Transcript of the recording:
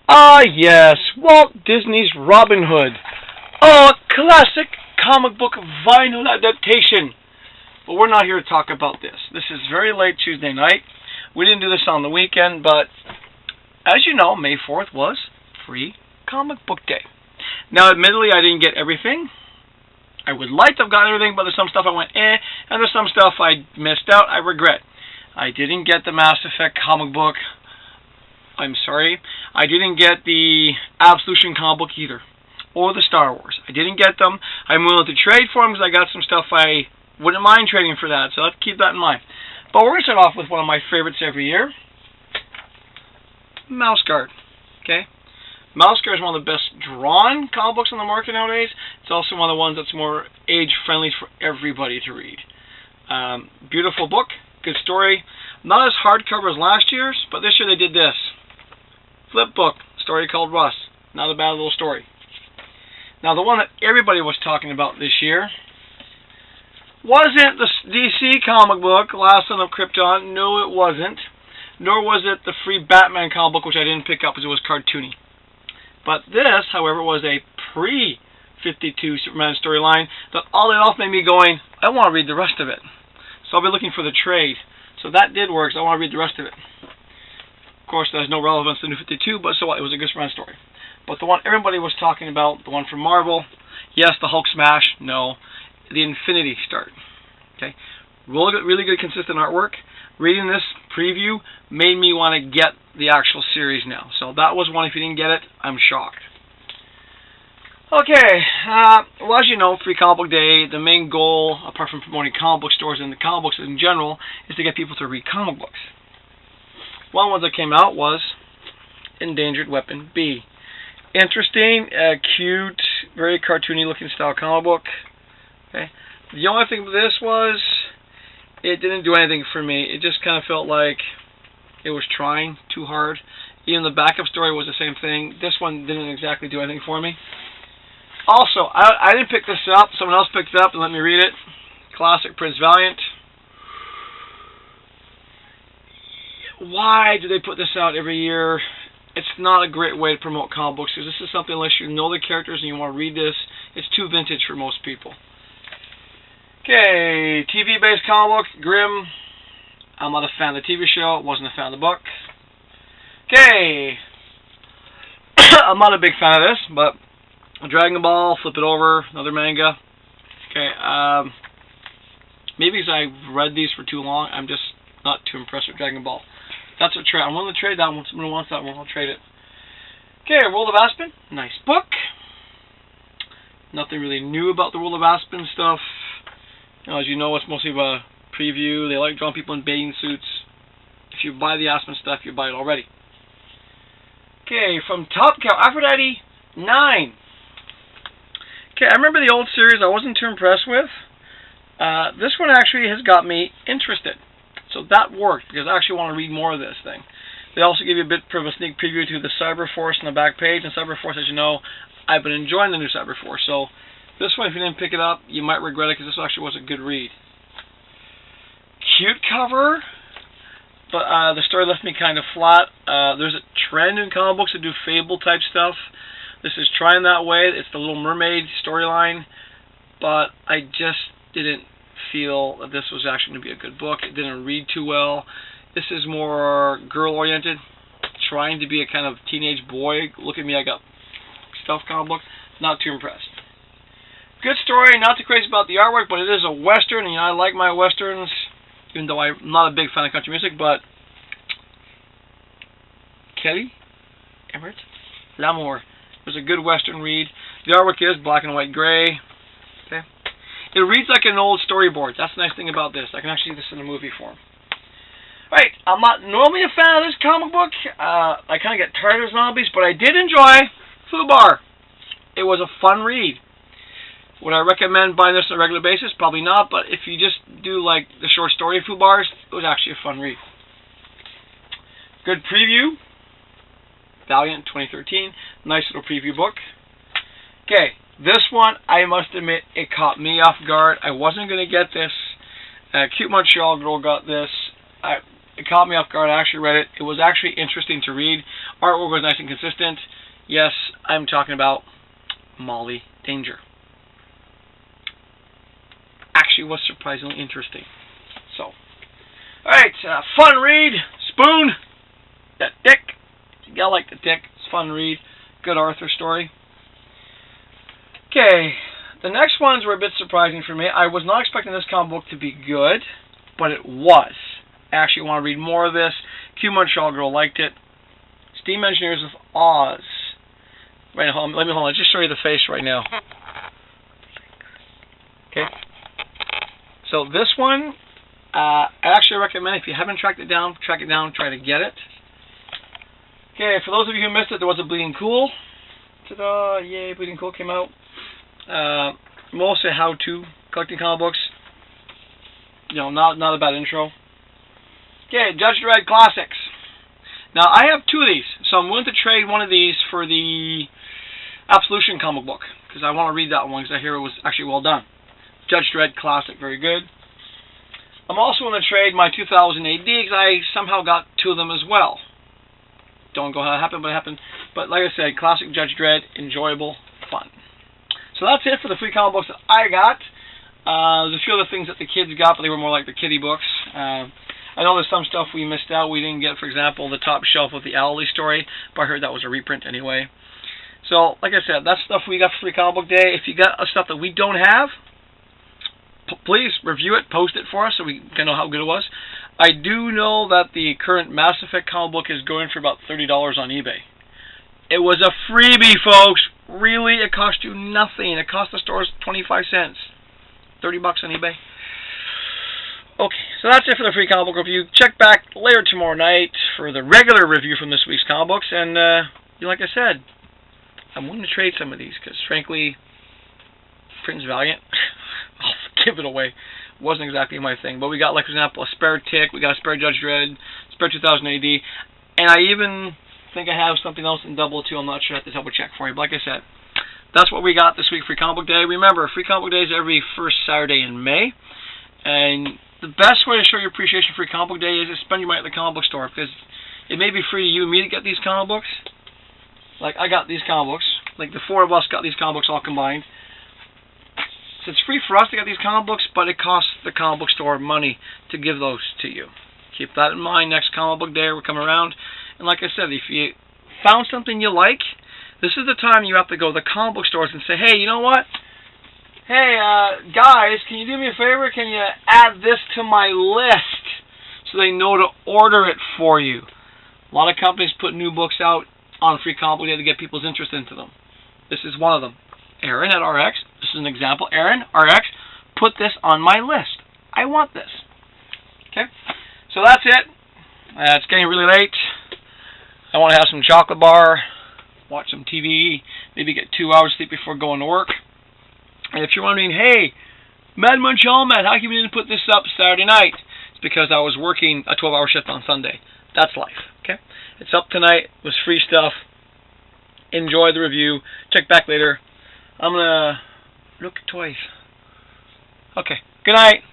Ah, yes, Walt Disney's Robin Hood. A classic comic book vinyl adaptation. But we're not here to talk about this. This is very late Tuesday night. We didn't do this on the weekend, but as you know, May 4th was Free Comic Book Day. Now, admittedly, I didn't get everything. I would like to have gotten everything, but there's some stuff I went and there's some stuff I missed out. I regret. I didn't get the Mass Effect comic book. I'm sorry. I didn't get the Absolution comic book either, or the Star Wars. I didn't get them. I'm willing to trade for them because I got some stuff I wouldn't mind trading for that, so let's keep that in mind. But we're going to start off with one of my favorites every year, Mouse Guard. Okay? Mouse Guard is one of the best drawn comic books on the market nowadays. It's also one of the ones that's more age-friendly for everybody to read. Beautiful book, good story. Not as hardcover as last year's, but this year they did this. Flip book, story called Russ. Not a bad little story. Now, the one that everybody was talking about this year wasn't the DC comic book, Last Son of Krypton. No, it wasn't. Nor was it the free Batman comic book, which I didn't pick up because it was cartoony. But this, however, was a pre-52 Superman storyline that all in all made me going, I want to read the rest of it. So I'll be looking for the trade. So that did work, so I want to read the rest of it. Of course, there's no relevance to New 52, but so what? It was a good Superman story. But the one everybody was talking about, the one from Marvel, yes, the Hulk smash, no. The Infinity start. Okay, really good, consistent artwork. Reading this preview made me want to get the actual series now. So that was one. If you didn't get it, I'm shocked. Okay, well, as you know, Free Comic Book Day, the main goal, apart from promoting comic book stores and the comic books in general, is to get people to read comic books. One of the ones that came out was Endangered Weapon B. Interesting, cute, very cartoony looking style comic book. Okay. The only thing with this was it didn't do anything for me. It just kind of felt like it was trying too hard. Even the backup story was the same thing. This one didn't exactly do anything for me. Also, I didn't pick this up. Someone else picked it up and let me read it. Classic Prince Valiant. Why do they put this out every year? It's not a great way to promote comic books, because this is something, unless you know the characters and you want to read this, it's too vintage for most people. Okay, TV-based comic book, Grimm. I'm not a fan of the TV show, wasn't a fan of the book. Okay, I'm not a big fan of this, but Dragonball, flip it over, another manga. Okay, maybe because I've read these for too long, I'm just not too impressed with Dragonball. That's a trade. I'm willing to trade that one. Someone wants that one, I'll trade it. Okay, World of Aspen, nice book. Nothing really new about the World of Aspen stuff. You know, as you know, it's mostly a preview. They like drawing people in bathing suits. If you buy the Aspen stuff, you buy it already. Okay, from Top Cow, Aphrodite 9. Okay, I remember the old series I wasn't too impressed with. This one actually has got me interested. So that worked, because I actually want to read more of this thing. They also give you a bit of a sneak preview to the Cyber Force on the back page. And Cyber Force, as you know, I've been enjoying the new Cyber Force. So this one, if you didn't pick it up, you might regret it, because this actually was a good read. Cute cover, but the story left me kind of flat. There's a trend in comic books to do Fable-type stuff. This is trying that way. It's the Little Mermaid storyline, but I just didn't feel that this was actually going to be a good book. It didn't read too well. This is more girl-oriented, trying to be a kind of teenage boy. Look at me, I got stuff comic book. Not too impressed. Good story, not too crazy about the artwork, but it is a Western, and you know, I like my Westerns, even though I'm not a big fan of country music, but Kelly, Everett, L'Amour. It was a good Western read. The artwork is black and white gray. Okay. It reads like an old storyboard. That's the nice thing about this. I can actually see this in a movie form. Right, I'm not normally a fan of this comic book. I kind of get tired of zombies, but I did enjoy Fubar. It was a fun read. Would I recommend buying this on a regular basis? Probably not, but if you just do like the short story Fubars, it was actually a fun read. Good preview. Valiant 2013. Nice little preview book. Okay, this one, I must admit, it caught me off guard. I wasn't going to get this. Cute Montreal girl got this. It caught me off guard. I actually read it. It was actually interesting to read. Artwork was nice and consistent. Yes, I'm talking about Molly Danger. Actually was surprisingly interesting. So, alright, fun read. Spoon. That Dick. You gotta like the Dick. It's fun read. Good Arthur story. Okay, the next ones were a bit surprising for me. I was not expecting this comic book to be good, but it was. I actually want to read more of this. Q Montreal Girl liked it. Steam Engineers of Oz. Right, hold on, let me hold on. Just show you the face right now. Okay. So this one, I actually recommend, if you haven't tracked it down, track it down, try to get it. Okay, for those of you who missed it, there was a Bleeding Cool. Ta-da! Yay, Bleeding Cool came out. Mostly how-to collecting comic books. You know, not a bad intro. Okay, Judge Dredd Classics. Now, I have two of these, so I'm willing to trade one of these for the Absolution comic book, because I want to read that one, because I hear it was actually well done. Judge Dredd Classic, very good. I'm also going to trade my 2000 AD, because I somehow got two of them as well. Don't go how it happened, but it happened. But like I said, Classic Judge Dredd, enjoyable, fun. So that's it for the free comic books that I got. There's a few other things that the kids got, but they were more like the kiddie books. I know there's some stuff we missed out. We didn't get, for example, the Top Shelf with the Owly story, but I heard that was a reprint anyway. So, like I said, that's stuff we got for Free Comic Book Day. If you got stuff that we don't have, please review it, post it for us so we can know how good it was. I do know that the current Mass Effect comic book is going for about $30 on eBay. It was a freebie, folks. Really, it cost you nothing. It cost the stores 25 cents. 30 bucks on eBay. Okay, so that's it for the free comic book review. Check back later tomorrow night for the regular review from this week's comic books. And like I said, I'm willing to trade some of these because, frankly, Prince Valiant, I'll give it away. Wasn't exactly my thing. But we got, like, for example, a spare Tick. We got a spare Judge Dredd, spare 2000 AD. And I even think I have something else in double, too. I'm not sure. I have to double check for you. But like I said, that's what we got this week, Free Comic Book Day. Remember, Free Comic Book Day is every first Saturday in May. And the best way to show your appreciation for Free Comic Book Day is to spend your money at the comic book store, because it may be free to you and me to get these comic books. Like, I got these comic books. Like, the four of us got these comic books all combined. So it's free for us to get these comic books, but it costs the comic book store money to give those to you. Keep that in mind. Next Comic Book Day, we're coming around. And like I said, if you found something you like, this is the time you have to go to the comic book stores and say, hey, you know what? Hey, guys, can you do me a favor? Can you add this to my list so they know to order it for you? A lot of companies put new books out on Free Comic Book Day to get people's interest into them. This is one of them. Aaron at RX, this is an example. Aaron, RX, put this on my list. I want this. Okay? So that's it. It's getting really late. I want to have some chocolate bar, watch some TV, maybe get 2 hours sleep before going to work. And if you're wondering, hey, Mad Montreal Man, how come you didn't put this up Saturday night? It's because I was working a 12-hour shift on Sunday. That's life, okay? It's up tonight. It was free stuff. Enjoy the review. Check back later. I'm going to look twice. Okay, good night.